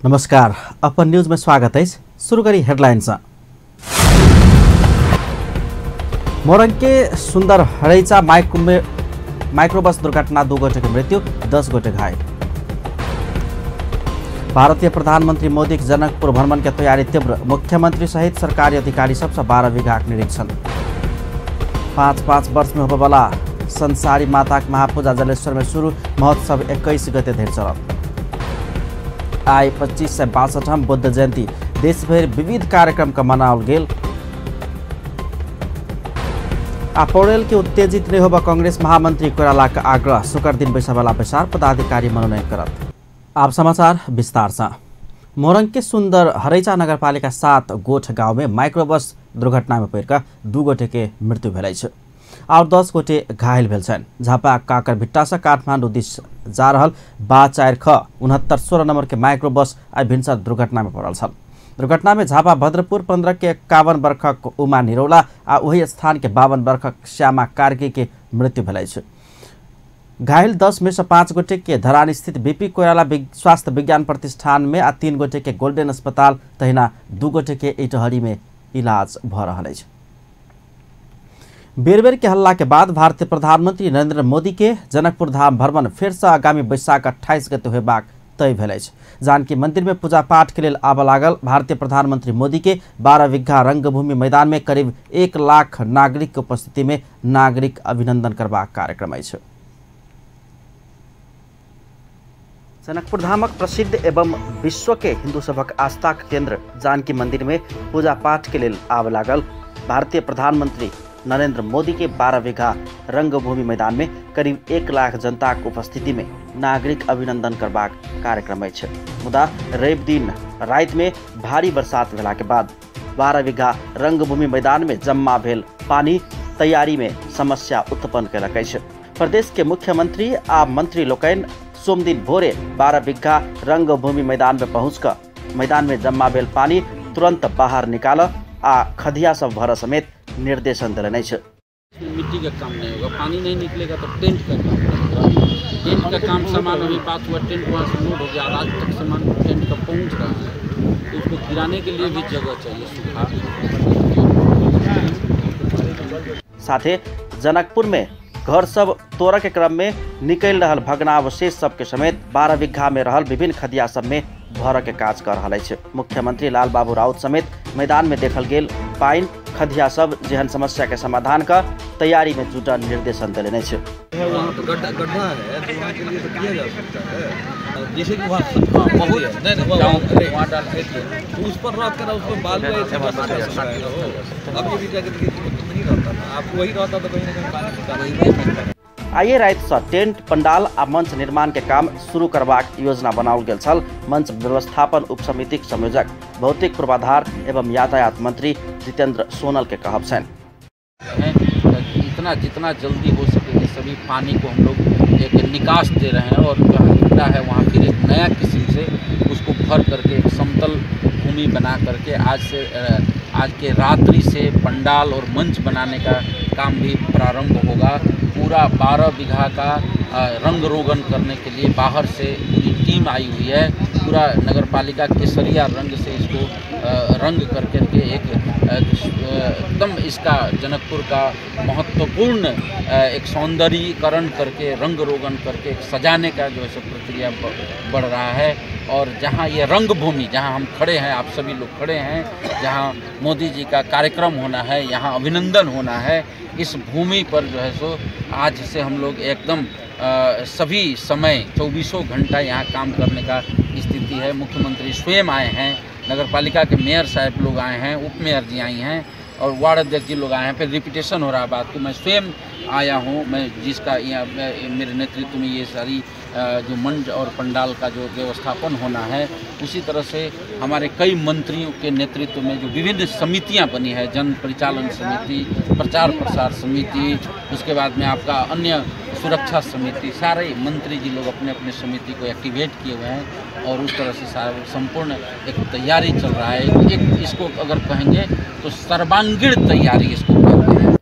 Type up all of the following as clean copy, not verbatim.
नमस्कार, अपन न्यूज में स्वागत है। शुरू करी हेडलाइंस। मोरंग के सुंदर हड़ैचा माइक्रोबस दुर्घटना 2 गोटे की मृत्यु, 10 गोटे घायल। भारतीय प्रधानमंत्री मोदी के जनकपुर भ्रमण के तैयारी तीव्र, मुख्यमंत्री सहित सरकारी अधिकारी सबसे 12 बीघा निरीक्षण। 5 वर्ष में होने वाला संसारी माता महापूजा जलेश्वर में शुरू, महोत्सव 21 गते धेर चलत। आई 2562 बुद्ध जयंती, देशभर विविध कार्यक्रम का मनाओल गेल। पौडेल के उत्तेजित नहीं होगा कांग्रेस महामंत्री कोइराला का आग्रह, शुक्र दिन बैसा वाला विशाल पदाधिकारी मनोनयन करत। आप समाचार विस्तार से। मोरंग के सुंदर हरैचा नगरपालिका 7 गोठ गांव में माइक्रोबस दुर्घटना में पड़कर 2 गोटे के मृत्यु भेल और 10 गोटे घायल भेल छन्। झापा काकर भिट्टा से काठमाडौँ दिस जा रहल 6269 नंबर के माइक्रोबस आई भिनसर दुर्घटना में पड़ल छल। दुर्घटना में झापा भद्रपुर 15 के 51 वर्षक उमा निरौला आ वही स्थान के 52 वर्षक श्यामा कार्की के मृत्यु भेल। घायल 10 में से 5 गोटे के धरान स्थित बीपी कोइराला स्वास्थ्य विज्ञान प्रतिष्ठान में आ 3 गोटे के गोल्डन अस्पताल तहिना 2 गोटे के इटहरी में इलाज भ रहल अछि। बेर के हल्ला के बाद भारतीय प्रधानमंत्री नरेंद्र मोदी के जनकपुर धाम भ्रमण फिर से आगामी वैशाख 28 गते होबाक तय भेल अछि। जानकी मंदिर में पूजा पाठ के लिए आबऽ लागल भारतीय प्रधानमंत्री मोदी के 12 बीघा रंगभूमि मैदान में करीब 1 लाख नागरिक के उपस्थिति में नागरिक अभिनंदन करबाक कार्यक्रम अछि। जनकपुर धामक प्रसिद्ध एवं विश्व के हिंदू सभक आस्था केंद्र जानकी मंदिर में पूजा पाठ के लिए आबऽ लागल भारतीय प्रधानमंत्री नरेंद्र मोदी के 12 बीघा रंगभूमि मैदान में करीब 1 लाख जनता की उपस्थिति में नागरिक अभिनंदन करबाक कार्यक्रम अछि। मुदा रवि दिन रात में भारी बरसात भेला के बाद 12 बीघा रंगभूमि मैदान में जम्मा भेल पानी तैयारी में समस्या उत्पन्न कयलक अछि। प्रदेश के मुख्यमंत्री आ मंत्री लोकनि सोमदिन भोरे 12 बीघा रंगभूमि मैदान में पहुँच कर मैदान में जम्मा भेल पानी तुरंत बाहर निकाल आ खदिया सब भर समेत निर्देशन दिलने। मिट्टी का काम नहीं होगा, पानी नहीं निकलेगा तो टेंट का काम होगा। टेंट का काम सामान अभी बात हुआ, टेंट वहाँ से लोड हो गया, आज तक सामान टेंट का पहुँच रहा है, तो उसको गिराने के लिए भी जगह चाहिए सूखा। साथ ही जनकपुर में घर सब तोड़ के क्रम में निकल रहल भग्नावशेष सब के समेत 12 बीघा में रहल विभिन्न खदिया सब में भर के काज कर रहा है। मुख्यमंत्री लाल बाबू राउत समेत मैदान में देखल गेल पाइन खदिया सब जेहन समस्या के समाधान का तैयारी में जुटल निर्देशन दिलने। वहाँ तो गड्ढा है तो वहाँ के लिए तो किया जा सकता है, जैसे कि वहाँ बहुत वहाँ डाल तो उस पर रख कर उस पर बालू ऐसे अब ये भी क्या नहीं रहता ना, आपको वही रहता तो कहीं ना कहीं पानी निकाल। आइए रात से टेंट पंडाल आ मंच निर्माण के काम शुरू करबाक योजना बनाओल गेल छल। मंच व्यवस्थापन उप समिति के संयोजक भौतिक पूर्वाधार एवं यातायात मंत्री जितेंद्र सोनल के कहब छन। जितना जल्दी हो सके ये सभी पानी को हम लोग एक निकास दे रहे हैं और जहाँ गड्ढा है वहाँ फिर एक नया किस्म से उसको भर करके एक समतल भूमि बना करके आज के रात्रि से पंडाल और मंच बनाने का काम भी प्रारंभ होगा। पूरा 12 बीघा का रंग रोगन करने के लिए बाहर से पूरी टीम आई हुई है। पूरा नगरपालिका केसरिया रंग से इसको रंग करके एक एकदम इसका जनकपुर का महत्वपूर्ण एक सौंदर्यीकरण करके रंग रोगन करके एक सजाने का जो है सब प्रक्रिया बढ़ रहा है। और जहाँ ये रंग भूमि जहाँ हम खड़े हैं, आप सभी लोग खड़े हैं, जहाँ मोदी जी का कार्यक्रम होना है, यहाँ अभिनंदन होना है, इस भूमि पर जो है सो आज से हम लोग एकदम सभी समय 24 घंटा यहाँ काम करने का स्थिति है। मुख्यमंत्री स्वयं आए हैं, नगरपालिका के मेयर साहब लोग आए हैं, उप मेयर जी आई हैं और वार्ड अध्यक्ष जी लोग आए हैं। फिर रिपीटेशन हो रहा है बात को, मैं स्वयं आया हूँ, मैं जिसका यहाँ मेरे नेतृत्व में ये सारी जो मंच और पंडाल का जो व्यवस्थापन होना है, उसी तरह से हमारे कई मंत्रियों के नेतृत्व में जो विभिन्न समितियां बनी है, जन परिचालन समिति, प्रचार प्रसार समिति, उसके बाद में आपका अन्य सुरक्षा समिति, सारे मंत्री जी लोग अपने अपने समिति को एक्टिवेट किए हुए हैं और उस तरह से संपूर्ण एक तैयारी चल रहा है। एक इसको अगर कहेंगे तो सर्वांगीण तैयारी इसको कहते हैं।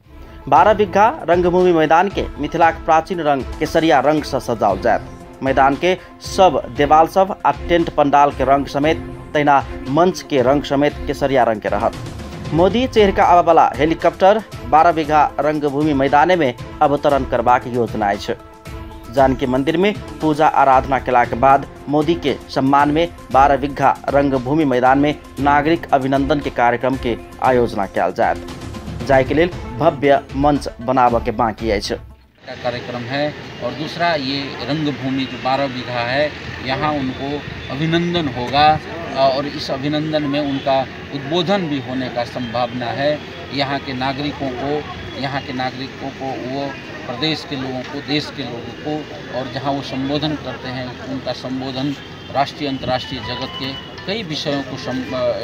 12 बीघा रंगभूमि मैदान के मिथिलाक प्राचीन रंग केसरिया रंग से सजाओल जायत। मैदान के सब देवाल सब आ टेंट पंडाल के रंग समेत तैना मंच के रंग समेत केसरिया रंग के रहत। मोदी चेहरका आवावाला हेलीकॉप्टर 12 बीघा रंगभूमि मैदाने में अवतरण करबाक योजना अछि। जानकी मंदिर में पूजा आराधना केला के बाद मोदी के सम्मान में 12 बीघा रंगभूमि मैदान में नागरिक अभिनंदन के कार्यक्रम के आयोजना कयल जायत, जाय के लेल भव्य मंच बनाबे के बाकी अछि। का कार्यक्रम है और दूसरा ये रंगभूमि जो 12 बीघा है यहाँ उनको अभिनंदन होगा और इस अभिनंदन में उनका उद्बोधन भी होने का संभावना है। यहाँ के नागरिकों को वो प्रदेश के लोगों को, देश के लोगों को, और जहाँ वो संबोधन करते हैं उनका संबोधन राष्ट्रीय अंतर्राष्ट्रीय जगत के कई विषयों को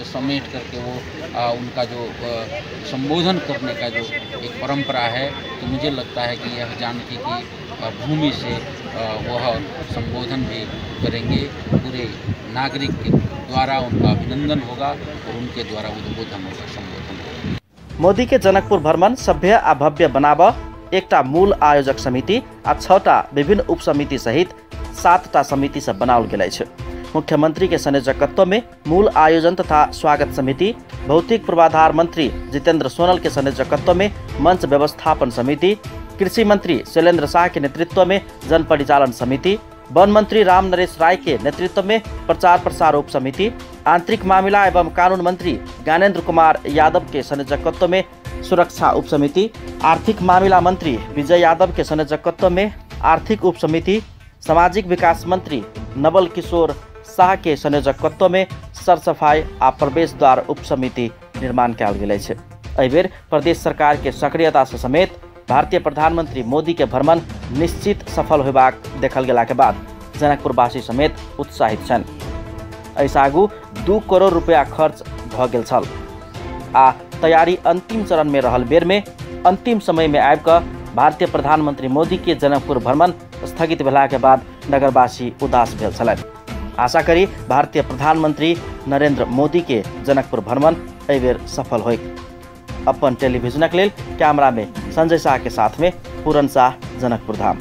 समेट करके वो उनका जो संबोधन करने का जो एक परंपरा है, तो मुझे लगता है कि यह जानकी की भूमि से वह संबोधन भी करेंगे। पूरे नागरिक के द्वारा उनका अभिनंदन होगा और उनके द्वारा उद्बोधन होगा, संबोधन होगा। मोदी के जनकपुर भ्रमण सभ्य आ भव्य बनाब एकटा मूल आयोजक समिति आ 6टा विभिन्न उप समिति सहित 7टा समिति से बनाओल गेल अछि। मुख्यमंत्री के संयोजकत्व में मूल आयोजन तथा स्वागत समिति, भौतिक पूर्वाधार मंत्री जितेंद्र सोनल के संयोजकत्व में मंच व्यवस्थापन समिति, कृषि मंत्री शैलेंद्र शाह के नेतृत्व में जन परिचालन समिति, वन मंत्री राम नरेश राय के नेतृत्व में प्रचार प्रसार उप समिति, आंतरिक मामला एवं कानून मंत्री ज्ञानेंद्र कुमार यादव के संयोजकत्व में सुरक्षा उप समिति, आर्थिक मामला मंत्री विजय यादव के संयोजकत्व में आर्थिक उप समिति, सामाजिक विकास मंत्री नवल किशोर शाह के संयोजकत्व में सरसफाई आ प्रवेश द्वार उप समिति निर्माण कयल गेल अछि। एहि बेर प्रदेश सरकार के सक्रियता से समेत भारतीय प्रधानमंत्री मोदी के भ्रमण निश्चित सफल होबाक देखल गेला के बाद जनकपुरवासी समेत उत्साहित छन्। एहिसँ आगू 2 करोड़ रुपया खर्च भ गेल छल आ तैयारी अंतिम चरण में रहल बेर में अंतिम समय में आबि कऽ भारतीय प्रधानमंत्री मोदी के जनकपुर भ्रमण स्थगित भेला के बाद नगरवासी उदास भेल छलथि। आशा करी भारतीय प्रधानमंत्री नरेंद्र मोदी के जनकपुर भ्रमण एहि बेर सफल होय। अपन टेलीविजनक लेल कैमरा में संजय शाह के साथ में पूरन शाह, जनकपुर धाम।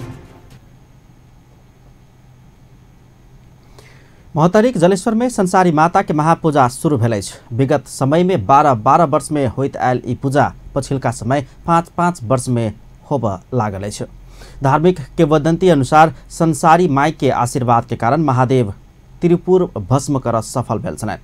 महोत्तरीक जलेश्वर में संसारी माता के महापूजा शुरू भेल अछि। विगत समय में 12 वर्ष में होइत आयल ई पूजा पछिलका समय 5 वर्ष में होब लागल अछि। धार्मिक किंवदंती अनुसार संसारी माई के आशीर्वाद के कारण महादेव त्रिपुर भस्म कर सफल भेल छलनि।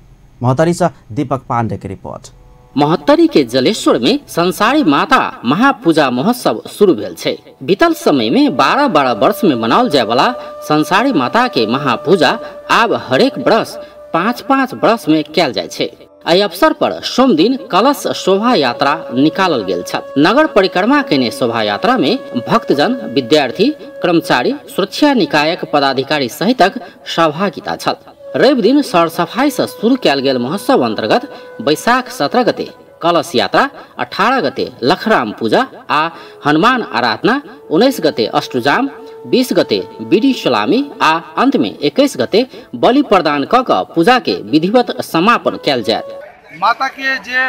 महोत्तरी से दीपक पांडे की रिपोर्ट। महोत्तरी के जलेश्वर में संसारी माता महापूजा महोत्सव शुरू भेल छै। बीतल समय में 12 वर्ष में मनाओल जाय वाला संसारी माता के महापूजा आब हरेक वर्ष 5 वर्ष में कयल जाय छै। एहि अवसर पर सोम दिन कलश शोभा यात्रा निकालल गेल छल। नगर परिक्रमा केने शोभा यात्रा में भक्तजन, विद्यार्थी, कर्मचारी, सुरक्षा निकायक पदाधिकारी सहितक सहभागिता छल। रवि दिन सरसफाई से शुरू कयल गेल महोत्सव अंतर्गत बैसाख 17 गते कलश यात्रा, 18 गते लखराम पूजा आ हनुमान आराधना, 19 गते अष्टजाम, 20 गते बीड़ी सलामी आ अंत में 21 गते बलि प्रदान क पूजा के विधिवत समापन कयल जायत। माता के जे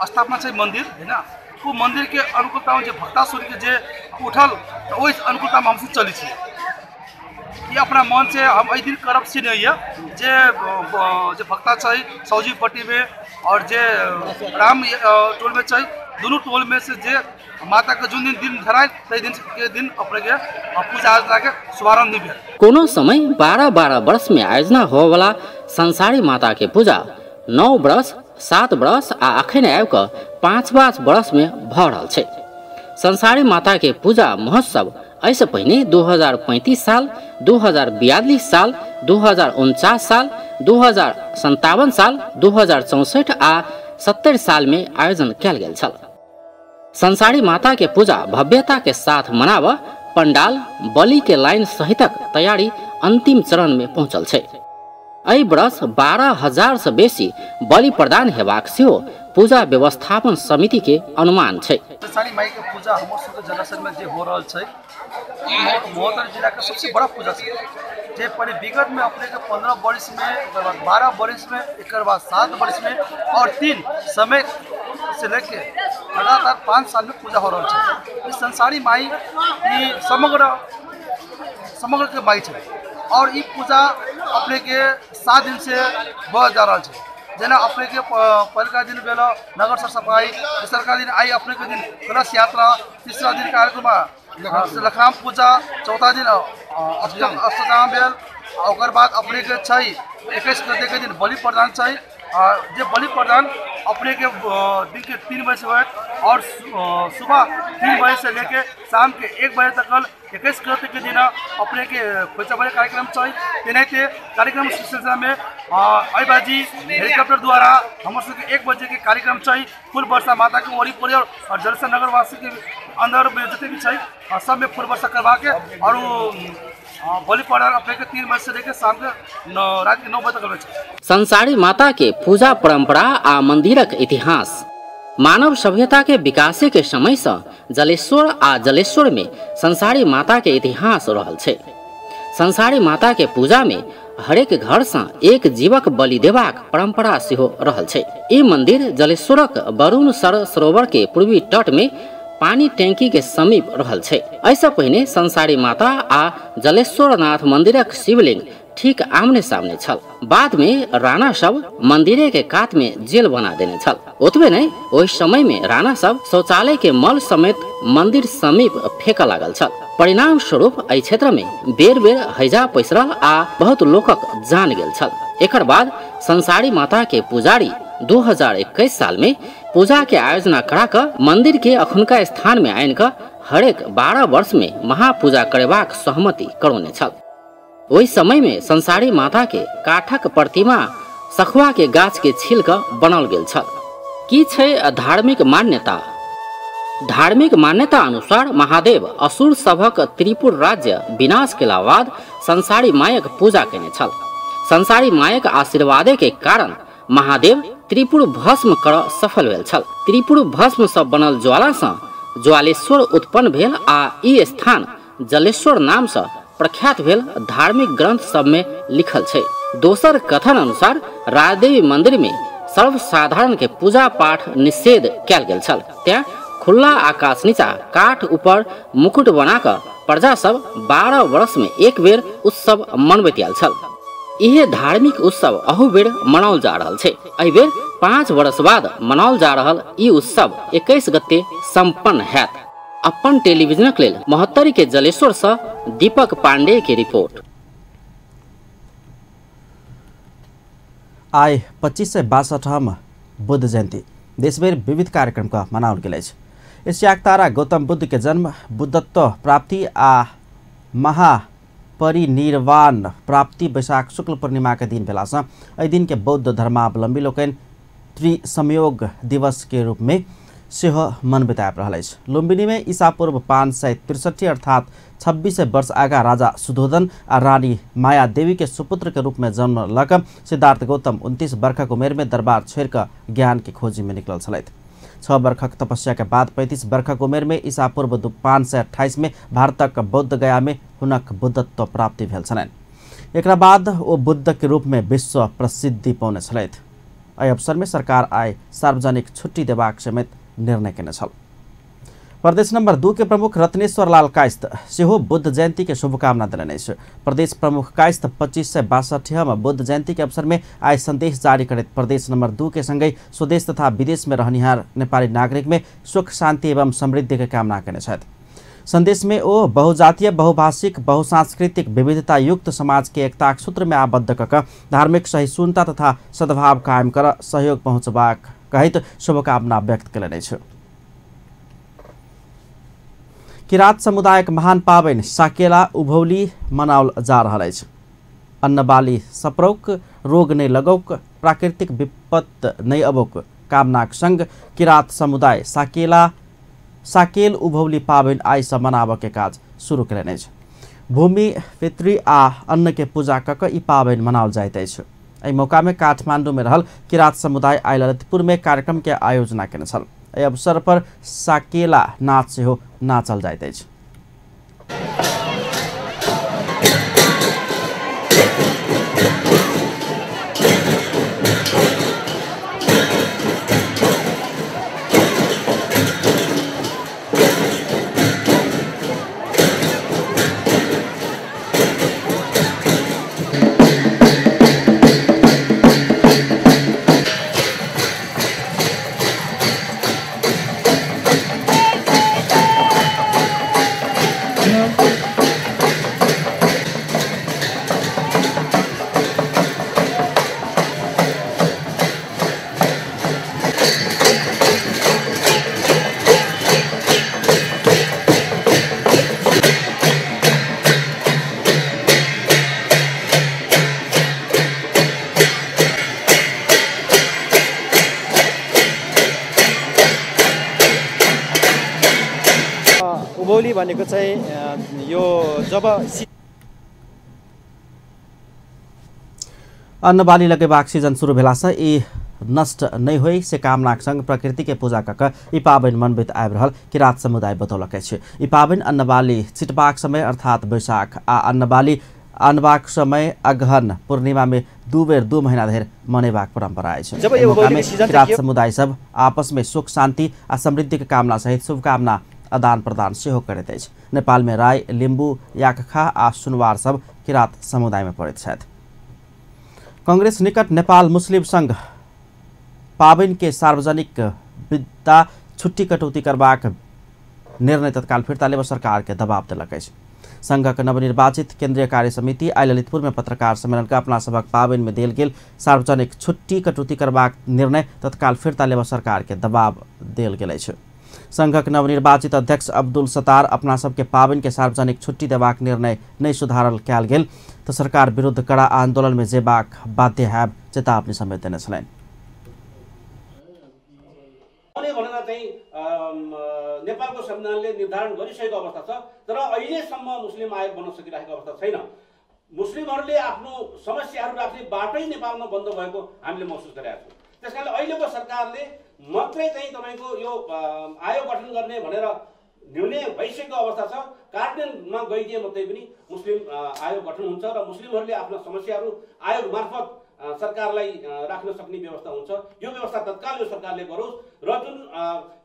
स्थापना छै मंदिर है ना, वो मंदिर के अनुकूलता में भक्तासुर के जे उठल तो वही अनुकूलता में हमसे चली छी। ये अपना मन से हम एहि दिन करब से नहीं है जे भक्ता छै सौजी पट्टी में और जे राम टोल में छै, दोनों टोल में से जे माता के जो दिन धराए तै दिन के दिन अपने के पूजा अर्चना के शुभारंभ नहीं भेल। कोनो समय 12 वर्ष में आयोजना हो वाला संसारी माता के पूजा 9 वर्ष, 7 वर्ष आ अखन आबि कऽ 5 वर्ष में भऽ रहल छै। संसारी माता के पूजा महोत्सव ऐसे पहले 2035 साल, 2042 साल, 2049 साल, 2057 साल, 2064 आ 70 साल में आयोजन कयल गेल छल। संसारी माता के पूजा भव्यता के साथ मनाब पंडाल, बलि के लाइन सहितक तैयारी अंतिम चरण में पहुंचल छै। एहि वर्ष 12,000 से बेसी बलि प्रदान हेबाक सेहो पूजा व्यवस्थापन समिति के अनुमान छै। संसारी माई के पूजा हमर सबके जलाशय में जे हो रहल छै, महोत्तरी जिला के सबसे बड़ा पूजा छै। जे पहले विगत में अपने के 15 वर्ष में, 12 वर्ष में, एक बाद 7 वर्ष में और 3 समय से लेके लगातार 5 साल में पूजा हो रहा है। इस संसारी माई समग्र समग्र के माई है और ये पूजा अपने के 7 दिन से बढ़ जा रहा है। जना अपने के पहलका दिन बेल नगर सर सफाई, दूसरा दिन आई अपने के दिन कलश यात्रा, तीसरा दिन कार्यक्रम लखराम पूजा, चौथा दिन अष्टजाम बेल और बाद अपने के 21 गते के दिन बलि प्रदान चाहिए। जो बलि प्रदान अपने के दिन के 3 बजे से और सुबह 3 बजे से लेके शाम के 1 बजे तक 21 गते के दिन अपने के खोचा बड़े कार्यक्रम चाहिए। तेनाते कार्यक्रम सिलसिला में अबाजी हेलीकॉप्टर द्वारा हम 1 बजे के कार्यक्रम चाहिए। फूल वर्षा माता के वरीपरी और जलसा नगरवासी के अंदर में जितने भी चाहिए सब में फूल वर्षा करवा के और बलि प्रदान अपने के 3 बजे से लेकर शाम के रात के 9 बजे तक चाहिए। संसारी माता के पूजा परंपरा आ मंदिरक इतिहास मानव सभ्यता के विकास के समय से जलेश्वर आ जलेश्वर में संसारी माता के इतिहास रहल छे। संसारी माता के पूजा में हरेक घर से एक जीवक बलि देबाक परंपरा सेहो रहल छे। ई मंदिर जलेश्वरक वरुण सरोवर के पूर्वी तट में पानी टैंकी के समीप रहल छे। ऐसा पहले संसारी माता आ जलेश्वरनाथ मंदिरक शिवलिंग ठीक आमने सामने छल। बाद में राणा सब मंदिरे के कात में जेल बना देने छल। ओतबे नहीं, उस समय में राणा सब शौचालय के मल समेत मंदिर समीप फेंक लागल छल। परिणाम स्वरूप एहि क्षेत्र में बेर बेर हैजा पैसरल आ बहुत लोकक जान गेल छल। एकर बाद संसारी माता के पुजारी 2021 साल में पूजा के आयोजना करा कर मंदिर के अखुनका स्थान में आन कर हरेक 12 वर्ष में महापूजा करेबाक सहमति करौने छल। वही समय में संसारी माता के काठक प्रतिमा सखुआ के गाछ के छील कर बनल गेल छल। की छै धार्मिक मान्यता? धार्मिक मान्यता अनुसार महादेव असुर सभक त्रिपुर राज्य विनाश केला बाद संसारी मायक पूजा केने छल। संसारी मायक आशीर्वादे के कारण महादेव त्रिपुर भस्म कर सफल भेल छल। त्रिपुर भस्म से बनल ज्वाला से ज्वालेश्वर उत्पन्न भेल आ ई स्थान जलेश्वर नाम से प्रख्यात भेल धार्मिक ग्रंथ सब में लिखल छे। दोसर कथन अनुसार राजदेवी मंदिर में सर्वसाधारण के पूजा पाठ निषेध कैल गेल छल। त्या खुला आकाश नीचा काठ ऊपर मुकुट बनाकर प्रजा सब 12 वर्ष में एक बेर उत्सव मनबैत आयल छल। यह धार्मिक उत्सव अहू बेर मनाओल जा रहल छे। एहि बेर 5 वर्ष बाद मनाओल जा रहल ई उत्सव 21 गते संपन्न हैत। अपन टेलीविजनक लेल महोत्तरी के जलेश्वर से दीपक पांडे की रिपोर्ट। आइ 25 से 62 बुद्ध जयंती देशभर विविध कार्यक्रम का मनाओल गेल अछि। इस याकतारा गौतम बुद्ध के जन्म, बुद्धत्व प्राप्ति आ महापरिनिर्वाण प्राप्ति वैशाख शुक्ल पूर्णिमा के दिन भेला से एहि दिन के बौद्ध धर्मावलंबी लोकनि त्रिसंयोग दिवस के रूप में सेहो मनबैत आबि रहल अछि। लुम्बिनी में ईसा पूर्व 563 अर्थात 26 वर्ष आगा राजा सुधोधन आ रानी माया देवी के सुपुत्र के रूप में जन्म लक सिद्धार्थ गौतम 29 वर्षक उमेर में दरबार छोड़ कर ज्ञान की खोजी में निकलल छलैथ। 6 वर्षक तपस्या के बाद 35 वर्षक उमेर में ईसा पूर्व 528 में भारतक बौद्ध गया में हुनक बुद्धत्व प्राप्ति भेल छलनि। एकरा बाद ओ बुद्ध के रूप में विश्व प्रसिद्धि पौने छलैथ। एहि अवसर में सरकार आइ सार्वजनिक छुट्टी देबाक समेत निर्णय केने छल। प्रदेश नंबर 2 के प्रमुख रत्नेश्वर लाल कायस्थ सेहो बुद्ध जयंती के शुभकामना देलनि अछि। प्रदेश प्रमुख कायस्थ 25 से 62 बुद्ध जयंती के अवसर में आइ संदेश जारी करैत प्रदेश नंबर 2 के संगे स्वदेश तथा विदेश में रहनिहार नेपाली नागरिक में सुख शांति एवं समृद्धि के कामना केने छथि। संदेश में ओ बहुजातीय, बहुभाषिक, बहुसांस्कृतिक विविधता युक्त समाज के एकताक सूत्र में आबद्ध कऽ धार्मिक सहिष्णुता तथा सद्भाव कायम कर सहयोग पहुँचबाक कहैत शुभकामना व्यक्त केलनि अछि। किरात समुदायक महान पाबनि साकेला उभौली मनाओल जा रहल अछि। अन्न बाली सपरौक, रोग नहि लगौक, प्राकृतिक विपत नहि अबौक कामनाक संग किरात समुदाय साकेल उभौली पाबनि आइ से मनाबऽ के काज शुरू केलनि अछि। भूमि, पितृ आ अन्न के पूजा कऽ कऽ ई पाबनि मनाओल जाइत अछि। एहि मौका में काठमांडू में रहल किरात समुदाय आइ ललितपुर में कार्यक्रम के आयोजना केने छल। एहि अवसर पर साकेला नाच सेहो नाचल जाइत अछि। अन्नबाली भनेको चाहिँ यो जब अन्नबाली लगेबाक सिजन शुरू भेलासँ यी नष्ट नहीं होइ से कामनाक संग प्रकृति के पूजा कक यी पाबनि मनबैत आबि रहल किरात समुदाय बतौलकै छ। यी पाबनि अन्नबाली छिटबाक समय अर्थात बैशाख आ अन्नबाली अनबाक समय अगहन पूर्णिमा में 2 बेर 2 महीना धरि मनेबाक परंपरा अछि। किरात समुदाय सब आपस में सुख शांति आ समृद्धि के कामना सहित शुभकामना आदान प्रदान सेहो करैत अछि। नेपाल में राई, लिम्बू, याकखा आ सुनवार सब किरात समुदाय में पड़ैत छथि। कांग्रेस निकट नेपाल मुस्लिम संघ पाबनि के सार्वजनिक विदा छुट्टी कटौती करबाक निर्णय तत्काल फिर्ता लेब सरकार के दबाव देलक अछि। संघक नवनिर्वाचित केंद्रीय कार्य समिति आई ललितपुर में पत्रकार सम्मेलन का अपना सबक पाबनि में देल गेल सार्वजनिक छुट्टी कटौती करबाक निर्णय तत्काल फिर्ता लेब सरकार के दबाव देल गेल अछि। संघक नवनिर्वाचित अध्यक्ष अब्दुल सत्तार अपना सबके पाबनि के सार्वजनिक छुट्टी देबाक निर्णय नहीं सुधारल कयल गेल तो सरकार विरुद्ध कड़ा आंदोलन में जेबाक बाध्य हैब चेतावनी समेत देने छलैन। नेपालको संविधानले निर्धारण गरिसकेको अवस्था छ, तर अहिलेसम्म मुस्लिम आयोग बन्न सकिरहेको अवस्था छैन। मुस्लिमहरूले आफ्नो समस्याहरू राख्ने बाटै नेपालमा बन्द भएको हामीले महसुस गरेका छौँ। त्यसकारणले अहिलेको सरकारले मात्रै चाहिँ तपाईको यो आयोग गठन गर्ने भनेर निर्णय भइसकेको अवस्था छ। कार्यान्वयनमा गइदिए मात्रै पनि मुस्लिम आयोग गठन हुन्छ र मुस्लिमहरूले आफ्ना समस्याहरू आयोग मार्फत सरकारलाई राख्न सक्ने व्यवस्था हुन्छ। यो व्यवस्था तत्काल यो सरकारले गरोस् र जुन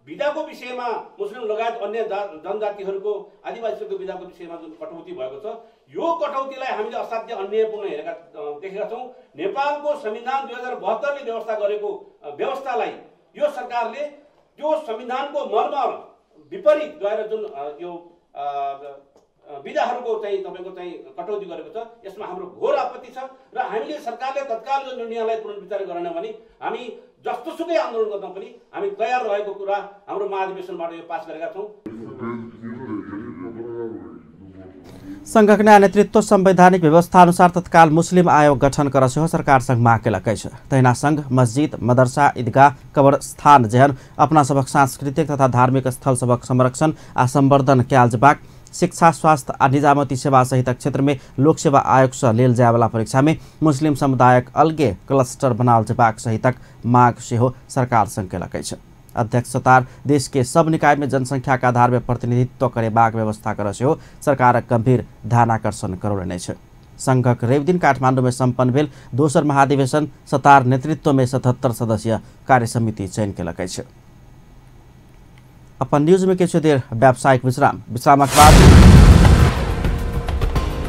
विधाको विषयमा मुस्लिम लगायत अन्य जनजातिहरूको आदिवासीहरूको विधाको विषयमा जुन कटौती भएको छ यो कटौतीलाई हामीले असाध्य अन्यायपूर्ण देखेका छौँ। नेपालको संविधान 2072 ले व्यवस्था गरेको व्यवस्थालाई यो सरकारले त्यो संविधानको मर्म विपरीत गएर जुन यो विधाहरूको चाहिँ तपाईको चाहिँ कटौती गरेको छ, यसमा हाम्रो घोर आपत्ति छ र हामीले सरकारले तत्काल यो निर्णयलाई पुनर्विचार गरेन भने हामी जस्तोसुकै आन्दोलन गर्न पनि हामी तयार रहेको कुरा हाम्रो महाधिवेशनबाट यो पास गरेका छौँ। संघक नया नेतृत्व संवैधानिक व्यवस्था अनुसार तत्काल मुस्लिम आयोग गठन कर सरकार संघ माग केलकै छ। तहिना संघ मस्जिद, मदरसा, ईदगाह, कब्रस्थान जेहन अपना सबक सांस्कृतिक तथा धार्मिक स्थल सबक संरक्षण आ संवर्धन कयल जेबाक, शिक्षा, स्वास्थ्य आ निजामती सेवा सहित क्षेत्र में लोक सेवा आयोग से लेल जाय वाला परीक्षा में मुस्लिम समुदायक अलगे क्लस्टर बनाल जेबाक सहितक माग सेहो सरकार संघ केलकै छ। अध्यक्ष सत्तार देश के सब निकाय में जनसंख्या के आधार में प्रतिनिधित्व करेबाक व्यवस्था कर सेहो सरकारक गंभीर ध्यानाकर्षण करौलने छ। संघक रवि दिन काठमाडौँ में सम्पन्न भेल दोसर महाधिवेशन सत्तार नेतृत्व में 77 सदस्यीय कार्य समिति चयन केलकै छ। अपन न्यूज में किछु देर व्यावसायिक विश्रामक बाद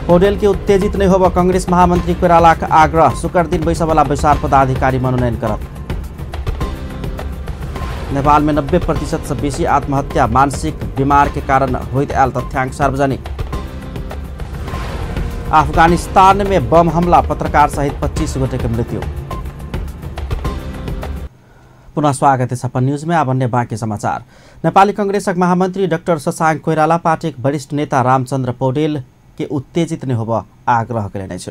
पौडेल के उत्तेजित नहीं होब कांग्रेस महामंत्री कोइराला का आग्रह, शुक्र दिन बैसवाला बैसार पदाधिकारी मनोनयन करत। नेपाल में 90% से बेसी आत्महत्या मानसिक बीमार के कारण होइत आयल तथ्यांक सार्वजनिक। अफगानिस्तान में बम हमला, पत्रकार सहित 25 गोटे की मृत्यु। पुनः स्वागत है सपन न्यूज में। अब अन्य बाँकी समाचार। नेपाली कांग्रेसक महामंत्री डाक्टर शशांक कोइराला पार्टी वरिष्ठ नेता रामचंद्र पौडेल के उत्तेजित नहीं होब आग्रह करेने छ।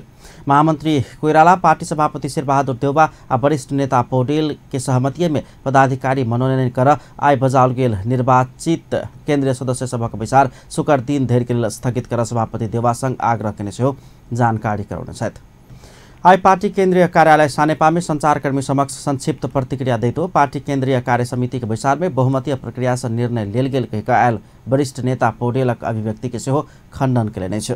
महामंत्री कोइराला पार्टी सभापति शेरबहादुर देउबा आ वरिष्ठ नेता पौडेल के सहमति में पदाधिकारी मनोनयन कर आइ बजाओल गेल निर्वाचित केंद्रीय सदस्य सभक विचार शुक्र दिन धरि के लिए स्थगित कर सभापति देउबा संग आग्रह केने सेहो जानकारी कराउने छथि। आई पार्टी केंद्रीय कार्यालय सानेपा में संचारकर्मी समक्ष संक्षिप्त प्रतिक्रिया दैतो पार्टी केंद्रीय कार्य समिति के विचार में बहुमतीय प्रक्रिया से निर्णय लेल गेल कहिका आयल वरिष्ठ नेता पौडेलक अभिव्यक्ति के सेहो खंडन केलनि छ।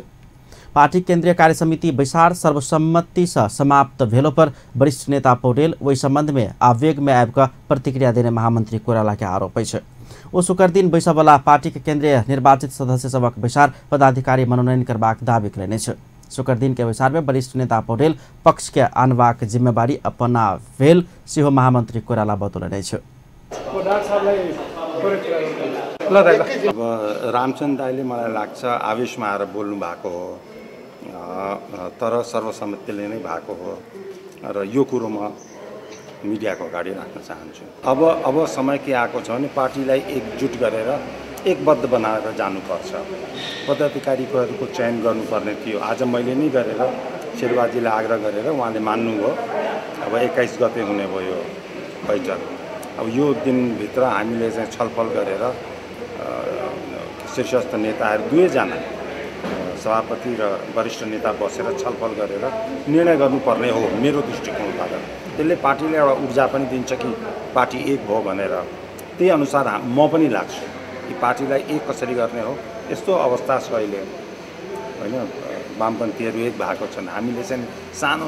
पार्टी केंद्रीय कार्य समिति विचार सर्वसम्मति से समाप्त भेलो पर वरिष्ठ नेता पौडेल वही संबंध में आवेग में आबिक प्रतिक्रिया देने महामंत्री कोइराला के आरोप है। ओ शुक्र दिन बैसवाला पार्टी के केंद्रीय निर्वाचित सदस्य सबक विचार पदाधिकारी मनोनयन करबाक दावी करेने छ। शुक्र दिन के विचार में वरिष्ठ नेता पौडेल पक्ष के आनबाक जिम्मेवारी अपना भेल सेहो महामंत्री कोइराला बतौलने छ। अब रामचन्द्र दाइले मलाई लाग्छ आवेशमा आएर बोल्नु भएको हो, तर सर्वसम्मतिले नै भएको हो र यो कुरो म मिडियाको अगाडि राख्न चाहन्छु। अब समय के आएको छ भने पार्टीलाई एकजुट गरेर एकबद्ध बनाएर जानुपर्छ। पदाधिकारीहरूको चयन गर्नुपर्ने थियो। आज मैले नै गरेर शेरबाजीलाई आग्रह गरेर उहाँले मान्नुभयो। अब 21 गते हुने भयो बैठक। अब यो दिनभित्र हामीले चाहिँ छलफल गरेर शीर्षस्थ नेताहरू दुवैजना सभापति र वरिष्ठ नेता बसेर छलफल गरेर निर्णय गर्नुपर्ने हो मेरो दृष्टिकोणबाट। त्यसले पार्टीले एउटा ऊर्जा पनि दिन्छ कि पार्टी एक भयो भनेर। त्यही अनुसार म पनि लाग्छु कि पार्टीलाई एक कसरी गर्ने हो। यस्तो अवस्था छ अहिले होइन, वामपन्थीहरू एक भएको छन्। हामीले चाहिँ सानो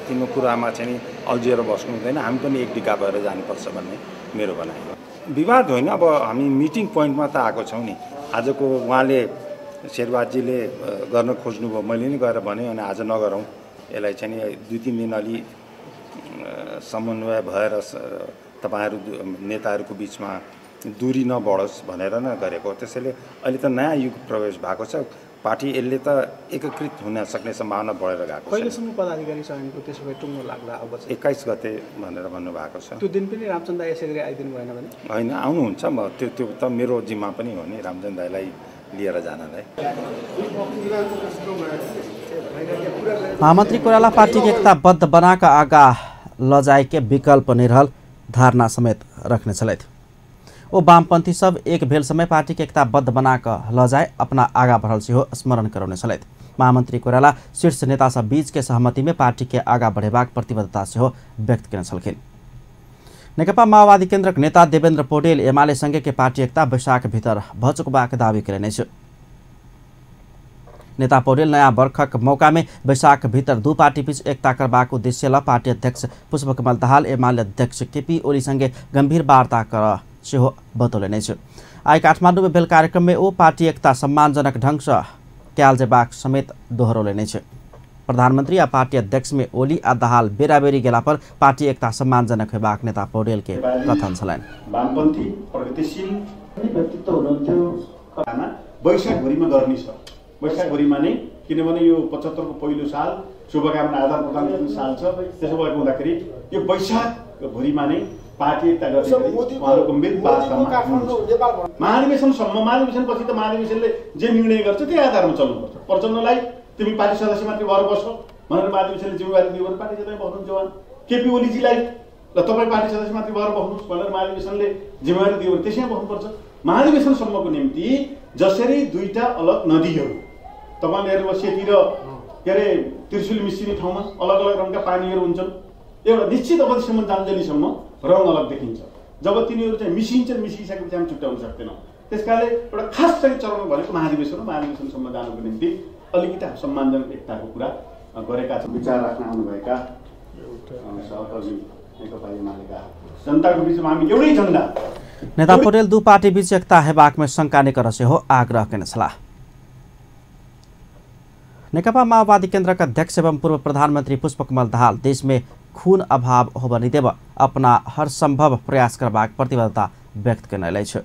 तिनो कुरामा चाहिँ अल्झिएर बस्नु हुँदैन, हामी पनि एक डिका भएर जानुपर्छ भन्ने मेरो भनाइ हो। विवाद होइन, अब हामी मिटिङ पोइन्टमा त आएको छौँ नि। आजको उहाँले शेरबहादुरजीले गर्न खोज्नुभयो, मैले नि गएर भने अनि आज नगरौँ यसलाई चाहिँ 2-3 दिन अलि समन्वय भएर तपाईँहरू नेताहरूको बिचमा दूरी नबढोस् भनेर नै गरेको। त्यसैले अहिले त नयाँ युग प्रवेश भएको छ, पार्टी यसले त एकीकृत हुन सक्ने सम्भावना बढेर गएको छ। कहिलेसम्म पदाधिकारी चयनको त्यसो भए टुङ्गो लाग्ला अब 21 गते भनेर भन्नुभएको छ। त्यो दिन पनि रामचन्द्र दाइ यसै गरी आइदिनु भएन भने? होइन, आउनुहुन्छ। म त्यो त मेरो जिम्मा पनि हो नि रामचन्द्र दाइलाई लिएर जानलाई। महामन्त्री कोइराला पार्टी के एकताबद्ध बनाकर आगा लजाए के विकल्प निरहल धारणा समेत रखने छलैथ। ओ वामपन्थी सब एक भेल समय पार्टी के एकताबद्ध बनाकर लजाए अपना आगा बढ़ल से हो स्मरण कराउने छलैथ। महामन्त्री कोइराला शीर्ष नेता सब बीच के सहमति में पार्टी के आगा बढ़ेबाक प्रतिबद्धता से हो व्यक्त करने छलखिन। नेकपा माओवादी केन्द्रक नेता देवेन्द्र पौडेल एमाले सँगै के पार्टी एकता वैशाख भीतर भचुकबाक दावी करेने छ। नेता पौडेल नयाँ वर्षक मौका में वैशाख भीतर दू पार्टी बीच एकता करबाक उद्देश्य ल पार्टी अध्यक्ष पुष्पकमल दाहाल एमाले अध्यक्ष केपी ओली सँगै गंभीर वार्ता कर से हो बतौलेने छ। आई काठमाडौँ में भेल कार्यक्रम में वो पार्टी एकता सम्मानजनक ढंग से क्याल जेबाक समेत दोहरौलेने छ। प्रधानमंत्री आ पार्टी अध्यक्ष में ओली आ दाहाल बेराबेरी गेला पर पार्टी एकता सम्मानजनक हेबाक नेता पौडेल के कथन छलैन। वामपन्थी प्रगतिशील व्यक्तित्व हुनुहुन्थ्यो, वैशाखभरिमा गर्ने छ। वैशाखभरिमा नै, किनभने यो 75 को पहिलो साल शुभकामना आदान प्रदान गर्ने साल छ। त्यसो भएको हुँदाखेरि यो वैशाखभरिमा नै पार्टी एकता गर्ने उहाँहरूको गम्भीर वार्तामा महाधिवेशनसम्म, महाधिवेशनपछि त महाधिवेशनले जे निर्णय गर्छ त्यही आधारमा चल्नुपर्छ। प्रचण्डलाई तिमी पार्टी सदस्य मात्रै भएर बस्छौ भनेर महाधिवेशनले जिम्मेवारी दियो भने पार्टी जतै बस्नुहुन्छ उहाँ। केपी ओलीजीलाई ल तपाईँ पार्टी सदस्य मात्रै भएर बस्नुहोस् भनेर महाधिवेशनले जिम्मेवारी दियो भने त्यसै बस्नुपर्छ। महाधिवेशनसम्मको निम्ति जसरी दुईटा अलग नदीहरू, तपाईँले हेर्नुहोस् सेती र के अरे त्रिशुल मिसिने ठाउँमा अलग अलग रङका पानीहरू हुन्छन्। एउटा निश्चित अवधिसम्म जान्जेलीसम्म रङ अलग देखिन्छ। जब तिनीहरू चाहिँ मिसिन्छन्, मिसिसकेपछि हामी छुट्याउन सक्दैनौँ। त्यसकारणले एउटा खास चाहिँ चरण भनेको महाधिवेशन हो। महाधिवेशनसम्म जानुको निम्ति अलिकति सम्मानजनक एकताको कुरा गरेका छन्। विचार राख्न आउनुभएका सहकर्मी नेकपा एमालेका जनताको बिचमा हामी एउटै झण्डा। नेता पौडेल दू पार्टी बीच एकता हेबाक में शंका निकर से हो आग्रह करने छला। नेकपा माओवादी केन्द्र का अध्यक्ष एवं पूर्व प्रधानमंत्री पुष्पकमल दाहाल देश में खून अभाव हो बनिदेव अपना हर संभव प्रयास करबाक प्रतिबद्धता व्यक्त करने छ।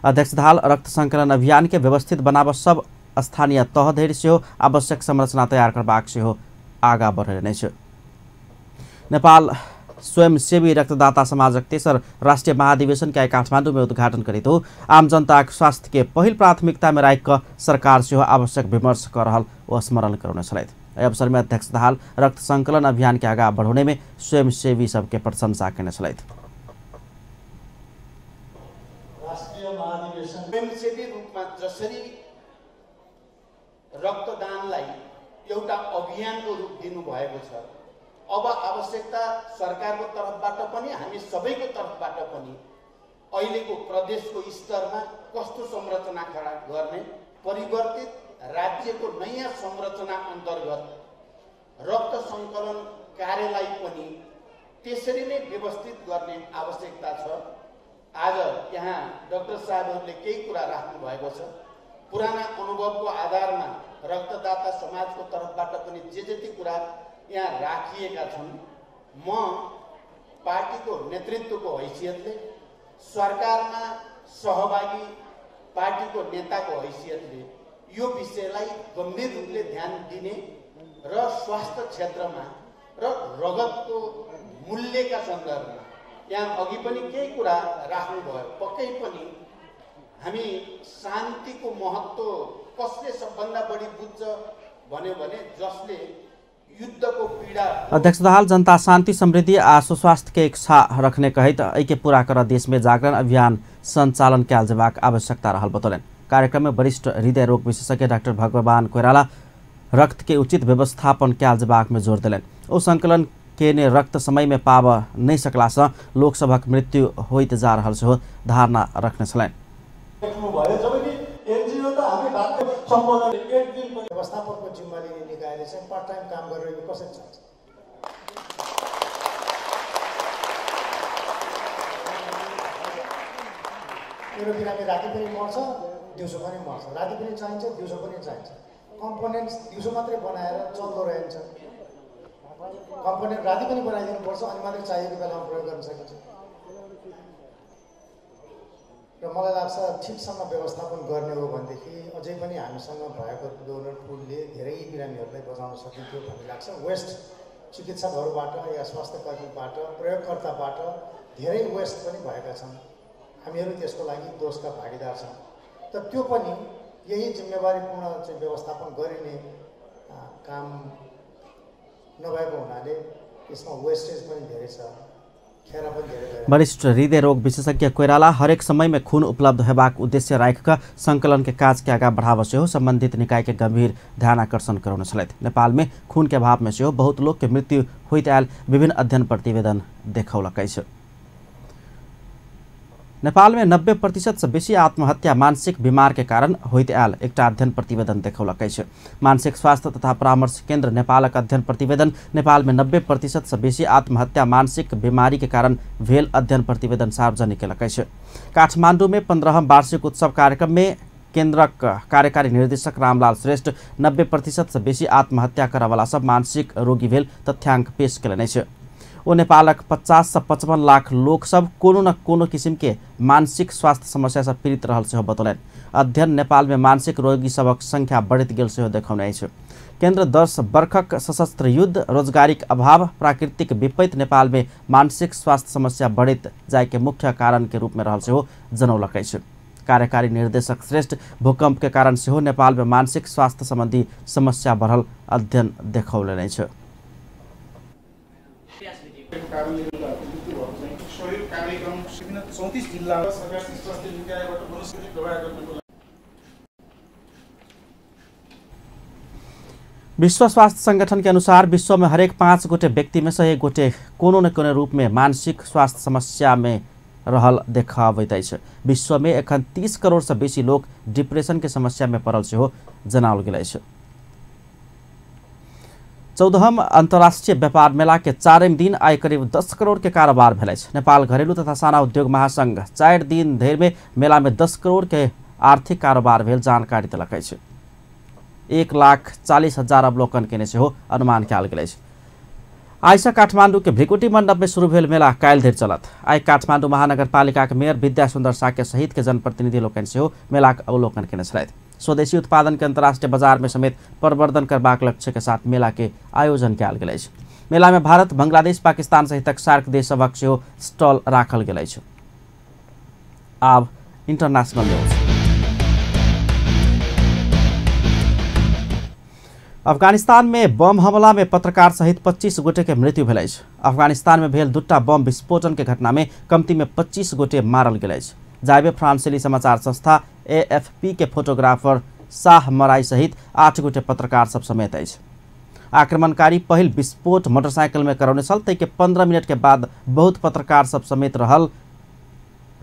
अध्यक्ष दाहाल रक्त संकलन अभियान के व्यवस्थित बनाव सब स्थानीय तह धरि से हो आवश्यक संरचना तैयार करबाक से हो आगा बढ़ने छ। नेपाल स्वयंसेवी रक्तदाता समाजक तेसर राष्ट्रीय महाधिवेशन के काठमाडौँ में उद्घाटन करी तो आम जनता स्वास्थ्य के पहिल प्राथमिकता में राख सरकार से आवश्यक विमर्श कर रहा वो स्मरण कराने छलैथ। अवसर में अध्यक्ष दाहाल रक्त संकलन अभियान के आगा बढ़ाने में स्वयंसेवी सबके प्रशंसा करने छलैथ। राष्ट्रिय महाधिवेशन स्वयंसेवी रूपमा जसरी रक्तदानलाई एउटा अभियानको रूप दिनु भएको छ, अब आवश्यकता सरकारको तर्फबाट पनि हामी सबैको तर्फबाट पनि अहिलेको प्रदेशको स्तरमा कस्तो संरचना खडा गर्ने, परिवर्तित राज्यको नयाँ संरचना अन्तर्गत रक्त संकलन कार्यलाई पनि त्यसरी नै व्यवस्थित गर्ने आवश्यकता छ। आज यहाँ डाक्टर साहबहरूले केही कुरा राख्नु भएको छ। पुराना अनुभवको आधारमा रक्तदाता समाजको तर्फबाट पनि जे जति कुरा यहाँ राखिएका छन्, म पार्टीको नेतृत्वको हैसियतले, सरकारमा सहभागी पार्टीको नेताको हैसियतले यो विषयलाई गम्भीर रूपले ध्यान दिने र स्वास्थ्य क्षेत्रमा र रगतको मूल्यका सन्दर्भमा यहाँ अघि पनि केही कुरा राख्नुभयो। पक्कै पनि हामी शान्तिको महत्त्व कसले सबभन्दा बढी बुझ्छ भन्यो भने जसले युद्धको पीडा। अध्यक्ष दाहाल जनता शांति समृद्धि आ सुस्वास्थ्य के इच्छा रखने कहित ऐक्य पूरा कर देश में जागरण अभियान संचालन कैल जेबाक आवश्यकता रहल बतौलन। कार्यक्रम में वरिष्ठ हृदय रोग विशेषज्ञ डॉक्टर भगवान कोइराला रक्त के उचित व्यवस्थापन के आलजबाग में जोर दिलन। ओ संकलन के ने रक्त समय में पाव नहीं सकला से लोकसभा मृत्यु होते जा रहा हो धारणा रखने छलैन। व्यवस्थापकको जिम्मा लिने निकायले चाहिँ पार्ट टाइम काम गरेर यो कसरी चल्छ? मेरो बिरामी राति पनि मर्छ, दिउँसो पनि मर्छ, राति पनि चाहिन्छ, दिउँसो पनि चाहिन्छ। कम्पोनेन्ट्स दिउँसो मात्रै बनाएर चल्दो रहन्छ, कम्पोनेन्ट राति पनि बनाइदिनु पर्छ, अनि मात्रै चाहिएको बेलामा प्रयोग गर्न सकिन्छ। र मलाई लाग्छ ठिकसँग व्यवस्थापन गर्ने हो भनेदेखि अझै पनि हामीसँग भएको डोनर पुलले धेरै बिरामीहरूलाई बचाउन सकिन्थ्यो भन्ने लाग्छ। वेस्ट चिकित्सकहरूबाट या स्वास्थ्य कर्मीबाट प्रयोगकर्ताबाट धेरै वेस्ट पनि भएका छन्, हामीहरू त्यसको लागि दोषका भागीदार छौँ। तर त्यो पनि यही जिम्मेवारीपूर्ण चाहिँ व्यवस्थापन गरिने काम नभएको हुनाले यसमा वेस्टेज पनि धेरै छ। वरिष्ठ हृदय रोग विशेषज्ञ कोइराला हरेक समय में खून उपलब्ध होबाक उद्देश्य राखिक संकलन के काज के आगा बढ़ाव से संबंधित निकाय के गंभीर ध्यान आकर्षण कराउन छलैथ। नेपाल में खून के अभाव में से बहुत लोग के मृत्यु होइत आयल विभिन्न अध्ययन प्रतिवेदन देखौलकै छ। नेपाल में 90% से बेसी आत्महत्या मानसिक बीमार के कारण होइत आयल एक अध्ययन प्रतिवेदन देखौलकै छ। मानसिक स्वास्थ्य तथा परामर्श केन्द्र नेपालक अध्ययन प्रतिवेदन नेपाल में 90% से बेसी आत्महत्या मानसिक बीमारी के कारण भेल अध्ययन प्रतिवेदन सार्वजनिक केलकै छ। काठमाडौँ में 15वां वार्षिक उत्सव कार्यक्रम में केन्द्रक कार्यकारी निर्देशक रामलाल श्रेष्ठ 90% से बेसी आत्महत्या करवाला सब मानसिक रोगी भेल तथ्यांक पेश केलनै छ। ओ नेपालक 50 से 55 लाख लोग सब कोनो न कोनो किसिम के मानसिक स्वास्थ्य समस्या से पीड़ित रहल से बतौलन। अध्ययन नेपाल में मानसिक रोगी सबक संख्या बढ़त गेल से देखौने छ। केन्द्र 10 वर्षक सशस्त्र युद्ध, रोजगारीक अभाव, प्राकृतिक विपत्ति नेपाल में मानसिक स्वास्थ्य समस्या बढ़त जाए के मुख्य कारण के रूप में रहल से जनौलकै छ। कार्यकारी निर्देशक श्रेष्ठ भूकंप के कारण से नेपाल में मानसिक स्वास्थ्य संबंधी समस्या बढ़ल अध्ययन देखौले छ। विश्व स्वास्थ्य संगठन के अनुसार विश्व में हरेक 5 गोटे व्यक्ति में से 1 गोटे कोनो न कोनो रूप में मानसिक स्वास्थ्य समस्या में रहल देखावैत अछि। विश्व में एखन 30 करोड़ से बेसी लोग डिप्रेशन के समस्या में पड़ल से जनाओल गेल अछि। 14वां अंतर्राष्ट्रीय व्यापार मेला के 4वें दिन आय करीब 10 करोड़ के कारोबार भेल अछि। नेपाल घरेलू तथा साना उद्योग महासंघ 4 दिन धरि में मेला में 10 करोड़ के आर्थिक कारोबार भेल जानकारी देलक अछि। 1,40,000 अवलोकन केने से अनुमान कयल गेल अछि। आइ से काठमाडौँ के भृकुटी मंडप में शुरू भेल मेला काल्हि धरि चलत। आइ काठमाडौँ महानगरपालिका के मेयर विद्या सुन्दर साके सहित के जनप्रतिनिधि लोकनि से मेला के अवलोकन केने छलथि। स्वदेशी उत्पादन के अंतर्राष्ट्रीय बाजार में समेत प्रवर्धन करबाक लक्ष्य के साथ मेला के आयोजन कयल गेल अछि। मेला में भारत, बांग्लादेश, पाकिस्तान सहित सार्क देश सभक सेहो स्टॉल राखल गेल अछि। आब इंटरनेशनल न्यूज। अफगानिस्तान में बम हमला में पत्रकार सहित 25 गोटे के मृत्यु भेल अछि। अफगानिस्तान में भेल 2टा बम विस्फोटन के घटना में कमती में 25 गोटे मारल गेल अछि। जाबे फ्रांसीसी समाचार संस्था AFP के फोटोग्राफर शाह मराई सहित 8 गोटे पत्रकार सब समेत अछि। आक्रमणकारी पहिल विस्फोट मोटरसाइकिल में करौने छल, तै के 15 मिनट के बाद बहुत पत्रकार सब समेत रहल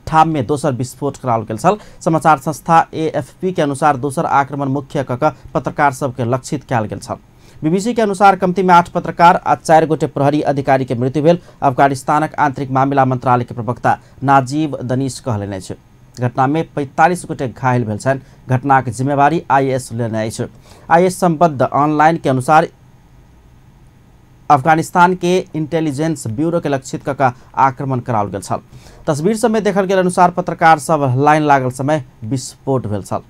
ठाम में दोसर विस्फोट कराओल गेल छल। समाचार संस्था AFP के अनुसार दोसर आक्रमण मुख्य कक पत्रकार सब के लक्षित कयल गेल छल। BBC के अनुसार कमती में 8 पत्रकार आ 4 गोटे प्रहरी अधिकारी के मृत्यु भेल। अफगानिस्तानक आंतरिक मामिला मंत्रालय के प्रवक्ता नाजीब दनीश कहलनि अछि। घटना में 45 गोटे घायल भेल छन्। घटना के जिम्मेवारी IS लेने अछि। IS संबद्ध ऑनलाइन के अनुसार अफगानिस्तान के इंटेलिजेंस ब्यूरो के लक्षित कका आक्रमण कराओल गेल छल। तस्वीर सब में देखल गेल अनुसार पत्रकार सब लाइन लागल समय विस्फोट भेल छल।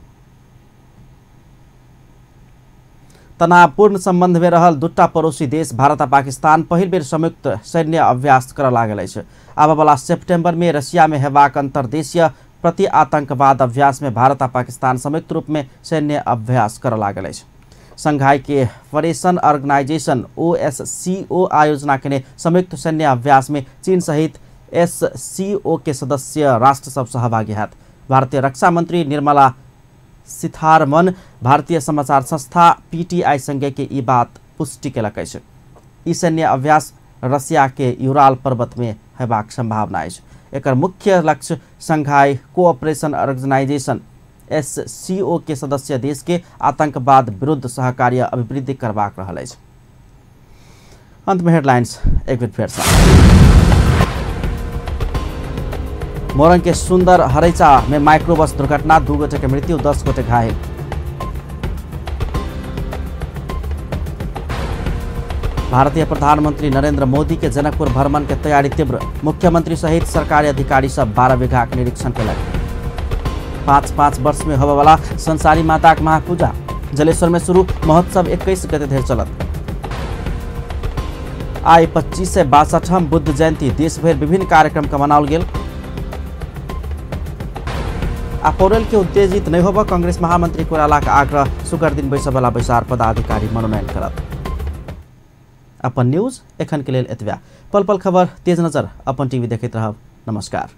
तनावपूर्ण संबंध में रहल 2टा पड़ोसी देश भारत आ पाकिस्तान पहिल बेर संयुक्त सैन्य अभ्यास करऽ लागल अछि। आबय वाला सेप्टेम्बर में रशिया में हेबाक अंतर्देशीय प्रति आतंकवाद अभ्यास में भारत आ पाकिस्तान संयुक्त रूप में सैन्य अभ्यास करऽ लागल अछि। संघाई के फरेशन ऑर्गेनाइजेशन OSCO आयोजना के संयुक्त सैन्य अभ्यास में चीन सहित SCO के सदस्य राष्ट्र सब सहभागी हैत। भारतीय रक्षा मंत्री निर्मला सिथारमन भारतीय समाचार संस्था PTI संगे के ई बात पुष्टि केलक अछि। ई सैन्य अभ्यास रसिया के यूराल पर्वत में हेबाक संभावना अछि। एकर मुख्य लक्ष्य संघाई कोऑपरेशन ऑर्गेनाइजेशन SCO के सदस्य देश के आतंकवाद विरुद्ध सहकार्य अभिवृद्धि करबाक रहल अछि। अंत में हेडलाइंस एक बार फिर से। मोरंग के सुंदर हरैचा में माइक्रो बस दुर्घटना, 2 गोटे के मृत्यु, 10 गोटे घायल। भारतीय प्रधानमंत्री नरेंद्र मोदी के जनकपुर भ्रमण के तैयारी तीव्र, मुख्यमंत्री सहित सरकारी अधिकारी सब 12 बीघा के निरीक्षण कयलक। 5 वर्ष में होबे वाला संसारी माता के महापूजा जलेश्वर में शुरू, महोत्सव 21 गते धरि चलत। आई 2562 बुद्ध जयंती, देश भर विभिन्न कार्यक्रम का मनाओल गेल। अप्रैल के उत्तेजित नहीं होबा कांग्रेस महामंत्री कोइराला का आग्रह, शुक्र दिन बैसबला बैसार पदाधिकारी मनोनयन करत। अपन न्यूज एखन के लेल एतबा। पल पल खबर तेज नजर अपन टीवी देखैत रहब। नमस्कार।